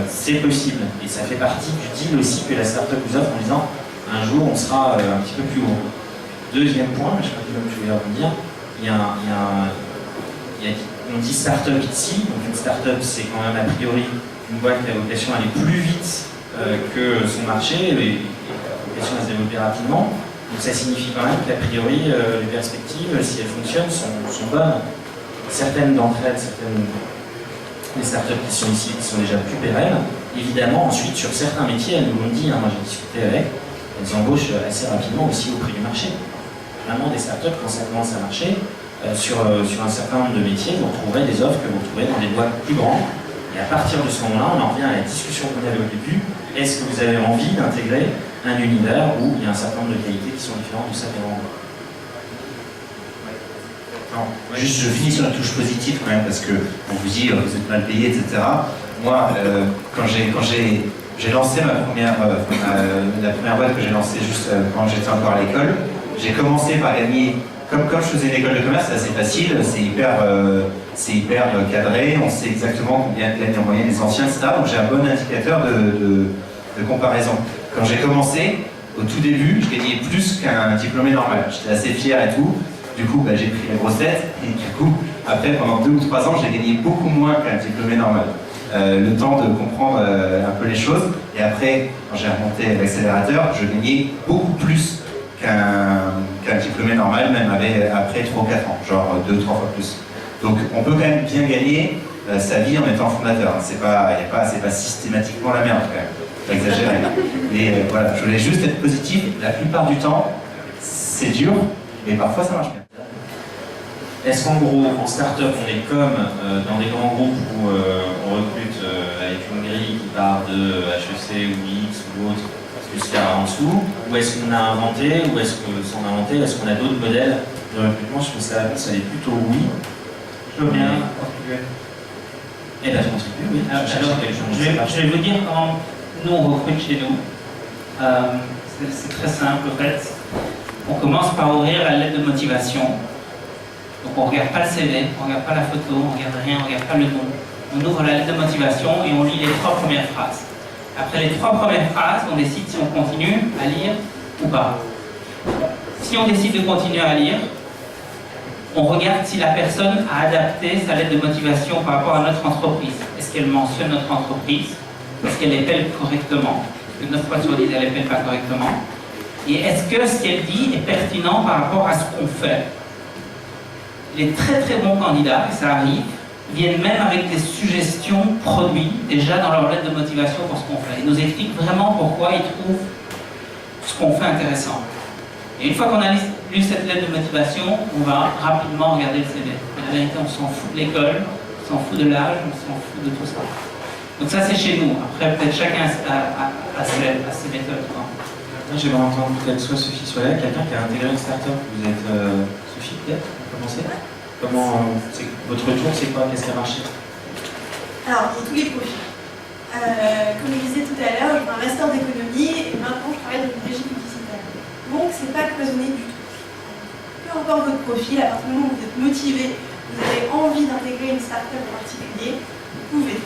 Speaker 1: c'est possible. Et ça fait partie du deal aussi que la startup vous offre en disant un jour on sera un petit peu plus haut. Deuxième point, je crois que je voulais rebondir, on dit startup ici, donc une startup c'est quand même a priori une boîte qui a vocation à aller plus vite que son marché et vocation à se développer rapidement. Donc ça signifie quand même qu'a priori les perspectives, si elles fonctionnent, sont bonnes. Certaines d'entre elles, les startups qui sont ici, qui sont déjà plus pérennes, évidemment ensuite sur certains métiers, elles nous l'ont dit, moi j'ai discuté avec, elles embauchent assez rapidement aussi au prix du marché. Vraiment des startups, quand ça commence à marcher, sur un certain nombre de métiers, vous retrouverez des offres que vous retrouverez dans des boîtes plus grandes. Et à partir de ce moment-là, on en revient à la discussion qu'on avait au début. Est-ce que vous avez envie d'intégrer un univers où il y a un certain nombre de qualités qui sont différentes de ça des grands?
Speaker 2: Juste, je finis sur la touche positive quand même, parce qu'on vous dit vous êtes mal payé, etc. Moi, quand j'ai lancé la première boîte que j'ai lancée juste quand j'étais encore à l'école, j'ai commencé par gagner. Comme je faisais une école de commerce, c'est assez facile, c'est hyper cadré, on sait exactement combien gagnent en moyenne les anciens, etc. Donc j'ai un bon indicateur de comparaison. Quand j'ai commencé, au tout début, je gagnais plus qu'un diplômé normal. J'étais assez fier et tout. Du coup, j'ai pris la grosse tête et du coup, après, pendant 2 ou 3 ans, j'ai gagné beaucoup moins qu'un diplômé normal. Le temps de comprendre un peu les choses. Et après, quand j'ai remonté l'accélérateur, je gagnais beaucoup plus qu'un diplômé normal, même après 3 ou 4 ans, genre 2-3 fois plus. Donc on peut quand même bien gagner sa vie en étant fondateur. C'est pas systématiquement la merde quand même. Faut pas exagérer. Mais voilà, je voulais juste être positif. La plupart du temps, c'est dur, mais parfois ça marche bien.
Speaker 1: Est-ce qu'en gros, en start-up, on est comme dans des grands groupes où on recrute avec une grille qui part de HEC ou X ou autre jusqu'à en dessous, ou est-ce qu'on a inventé, ou est-ce que sans inventer, est-ce qu'on a d'autres modèles de recrutement? Je pense que la réponse elle est plutôt oui.
Speaker 7: Je veux bien contribuer.
Speaker 1: Eh bien, je contribue, oui.
Speaker 7: Je vais vous dire comment nous on recrute chez nous. C'est très simple en fait. On commence par ouvrir la lettre de motivation. Donc on ne regarde pas le CV, on ne regarde pas la photo, on ne regarde rien, on ne regarde pas le nom. On ouvre la lettre de motivation et on lit les 3 premières phrases. Après les 3 premières phrases, on décide si on continue à lire ou pas. Si on décide de continuer à lire, on regarde si la personne a adapté sa lettre de motivation par rapport à notre entreprise. Est-ce qu'elle mentionne notre entreprise? Est-ce qu'elle épelle correctement? Parce que 9 fois sur 10, elle n'épelle pas correctement. Et est-ce que ce qu'elle dit est pertinent par rapport à ce qu'on fait? Les très très bons candidats, et ça arrive, viennent même avec des suggestions produits déjà dans leur lettre de motivation pour ce qu'on fait. Ils nous expliquent vraiment pourquoi ils trouvent ce qu'on fait intéressant. Et une fois qu'on a lu cette lettre de motivation, on va rapidement regarder le CV. Et la vérité, on s'en fout de l'école, on s'en fout de l'âge, on s'en fout de tout ça. Donc ça c'est chez nous. Après peut-être chacun a ses méthodes.
Speaker 1: Moi j'aimerais entendre peut-être soit Sophie, soit là, quelqu'un qui a intégré une start-up. Vous êtes Sophie peut-être? Commencer. Comment votre retour, c'est quoi? Qu'est-ce qui a marché?
Speaker 6: Alors, il y a tous les profils. Comme je disais tout à l'heure, j'ai un master d'économie et maintenant je travaille dans une régie publicitaire. Donc, c'est pas cloisonné du tout. Peu importe votre profil, à partir du moment où vous êtes motivé, vous avez envie d'intégrer une start-up en particulier, vous pouvez.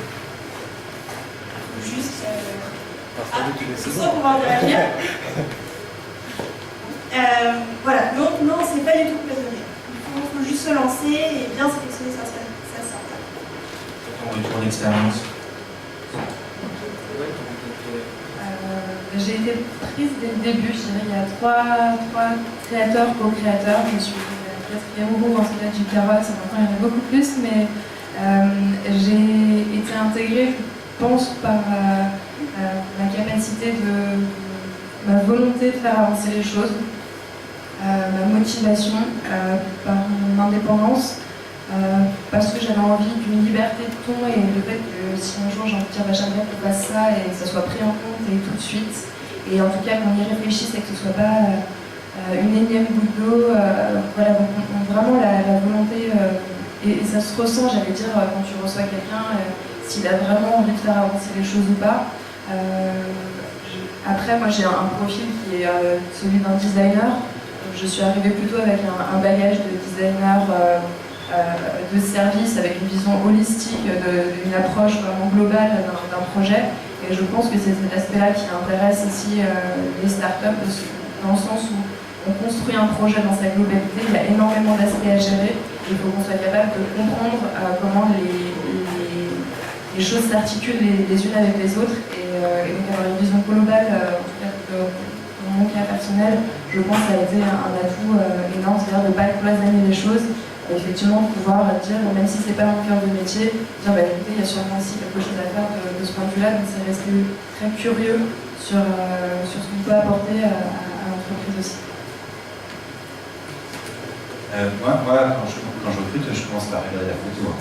Speaker 6: Juste. C'est ça qu'on va interagir. Voilà, non, c'est pas du tout cloisonné. Il faut juste se lancer et bien sélectionner sa startup.
Speaker 1: Ton retour d'expérience?
Speaker 3: J'ai été prise dès le début, je dirais, il y a 3 créateurs, co-créateurs. Je suis la 4e roue en tout cas du carrosse, maintenant il y en a beaucoup plus, mais j'ai été intégrée, je pense, par ma capacité ma volonté de faire avancer les choses. Ma motivation, par mon indépendance, parce que j'avais envie d'une liberté de ton et le fait que aussi un jour j'ai envie de dire j'aimerais qu'on fasse ça et que ça soit pris en compte et tout de suite. Et en tout cas qu'on y réfléchisse et que ce soit pas une énième goutte d'eau. Voilà, donc vraiment la volonté, et ça se ressent, j'allais dire, quand tu reçois quelqu'un, s'il a vraiment envie de faire avancer les choses ou pas. Après, moi j'ai un profil qui est celui d'un designer. Je suis arrivée plutôt avec un bagage de designer de service, avec une vision holistique, une approche vraiment globale d'un projet. Et je pense que c'est cet aspect-là qui intéresse aussi les startups, dans le sens où on construit un projet dans sa globalité, il y a énormément d'aspects à gérer. Il faut qu'on soit capable de comprendre comment les choses s'articulent les unes avec les autres. Et donc avoir une vision globale, en tout cas dans mon cas personnel, je pense que ça a été un atout énorme, c'est-à-dire de ne pas cloisonner les choses, et effectivement de pouvoir dire, même si c'est pas mon cœur de métier, dire écoutez, il y a sûrement aussi quelque chose à faire de ce point de vue-là, donc c'est rester très curieux sur ce qu'on peut apporter à l'entreprise aussi.
Speaker 2: Moi, quand je recrute, je commence par regarder la photo.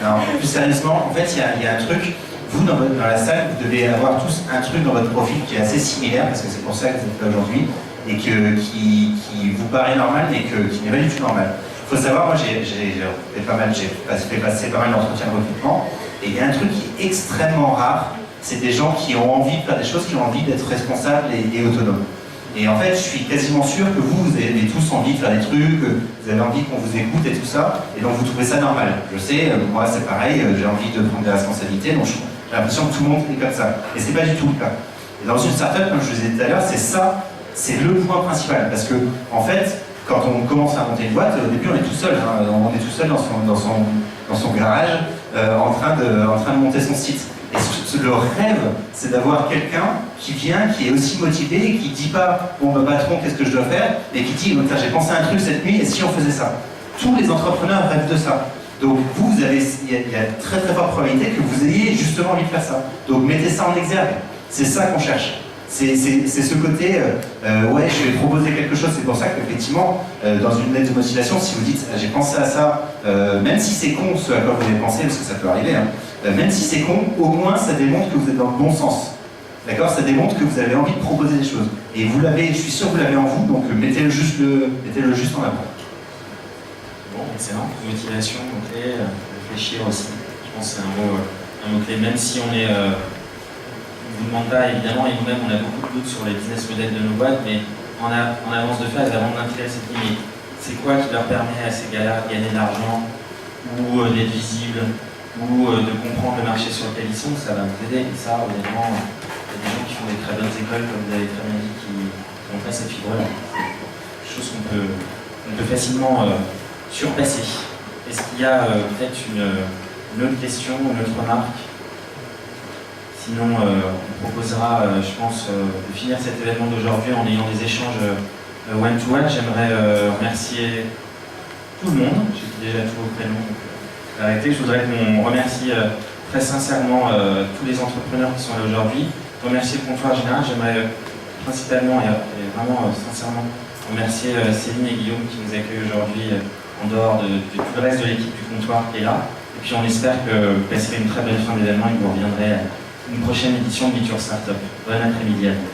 Speaker 2: Non, plus sérieusement, en fait, il y a un truc. Vous, dans la salle, vous devez avoir tous un truc dans votre profil qui est assez similaire, parce que c'est pour ça que vous êtes là aujourd'hui, et qui vous paraît normal, mais qui n'est pas du tout normal. Il faut savoir, moi, j'ai fait passer pas mal d'entretiens de recrutement, et il y a un truc qui est extrêmement rare, c'est des gens qui ont envie de faire des choses, qui ont envie d'être responsables et autonomes. Et en fait, je suis quasiment sûr que vous avez tous envie de faire des trucs, vous avez envie qu'on vous écoute et tout ça, et donc vous trouvez ça normal. Je sais, moi c'est pareil, j'ai envie de prendre des responsabilités, donc j'ai l'impression que tout le monde est comme ça. Et c'est pas du tout le cas. Et dans une startup, comme je vous disais tout à l'heure, c'est le point principal. Parce que, en fait, quand on commence à monter une boîte, au début on est tout seul. On est tout seul dans son garage, en train de monter son site. Et le rêve, c'est d'avoir quelqu'un qui vient, qui est aussi motivé et qui dit pas bon bah patron qu'est-ce que je dois faire, et qui dit j'ai pensé à un truc cette nuit et si on faisait ça. Tous les entrepreneurs rêvent de ça. Donc il y a très très forte probabilité que vous ayez justement envie de faire ça. Donc mettez ça en exergue. C'est ça qu'on cherche. C'est ce côté, ouais, je vais proposer quelque chose. C'est pour ça qu'effectivement, dans une lettre de motivation, si vous dites j'ai pensé à ça, même si c'est con ce à quoi vous avez pensé, parce que ça peut arriver, même si c'est con, au moins ça démontre que vous êtes dans le bon sens. D'accord? Ça démontre que vous avez envie de proposer des choses. Et vous l'avez, je suis sûr que vous l'avez en vous, donc mettez-le juste en avant.
Speaker 1: Bon, excellent. Motivation, mot-clé, réfléchir aussi. Je pense que c'est un mot-clé, même si on est. On ne vous demande pas évidemment, et nous-mêmes on a beaucoup de doutes sur les business models de nos boîtes, mais en avance de phase, avant d'intégrer cette limite, c'est quoi qui leur permet à ces gars-là de gagner de l'argent, ou d'être visibles, ou de comprendre le marché sur lequel ils sont, ça va vous aider. Et ça, honnêtement, il y a des gens qui font des très bonnes écoles, comme vous avez très bien dit, qui n'ont pas cette fibre-là. C'est quelque chose qu'on peut facilement surpasser. Est-ce qu'il y a peut-être une autre question, une autre remarque? Sinon, on proposera, je pense, de finir cet événement d'aujourd'hui en ayant des échanges one-to-one. J'aimerais remercier tout le monde. J'ai dit déjà tous vos prénoms, donc arrêtez. Je voudrais qu'on remercie très sincèrement tous les entrepreneurs qui sont là aujourd'hui. Remercier le comptoir général. J'aimerais principalement et vraiment sincèrement remercier Céline et Guillaume qui nous accueillent aujourd'hui en dehors de tout le reste de l'équipe du comptoir qui est là. Et puis on espère que vous passerez une très belle fin d'événement et que vous reviendrez une prochaine édition de Meet Your Startup. Bon après-midi à vous.